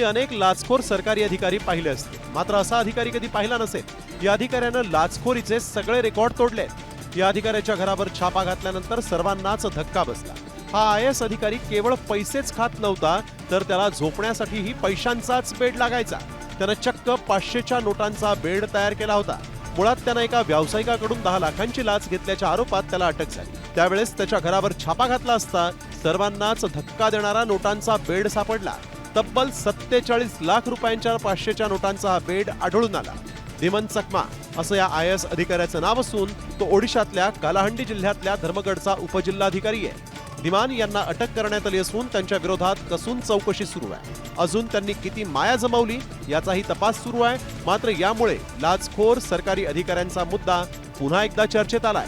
तुम्ही अनेक लाचखोर सरकारी अधिकारी पाहिले असतील, मात्र असा अधिकारी कधी पाहिला नसेल। या अधिकाऱ्यानं लाचखोरीचे सगळे रेकॉर्ड तोडले। या अधिकाऱ्याच्या घरावर छापा घातल्यानंतर सर्वांनाच धक्का बसला। हा IAS अधिकारी केवळ पैसेच खात नव्हता, तर त्याला झोपण्यासाठीही पैशांचाच बेड लागायचा। त्यानं चक्क 500च्या नोटांचा बेड तयार केला होता। मुळात त्यानं एका व्यावसायिकाकडून 10 लाखांची लाच घेतल्याच्या आरोपात त्याला अटक झाली। त्यावेळेस त्याच्या घरावर छापा घातला असता सर्वांनाच धक्का देणारा नोटांचा बेड सापडला। तब्बल 47 लाख रुपयांच्या 500च्या नोटांचा हा बेड आढळून आला। धीमन चकमा असं या IAS अधिकाऱ्याचं नाव असून तो ओडिशातल्या कालाहंडी जिल्ह्यातल्या धर्मगडचा उपजिल्हाधिकारी आहे। धीमान यांना अटक करण्यात आली असून त्यांच्या विरोधात कसून चौकशी सुरू आहे। अजून त्यांनी किती माया जमवली याचाही तपास सुरू आहे। मात्र यामुळे लाचखोर सरकारी अधिकाऱ्यांचा मुद्दा पुन्हा एकदा चर्चेत आलाय।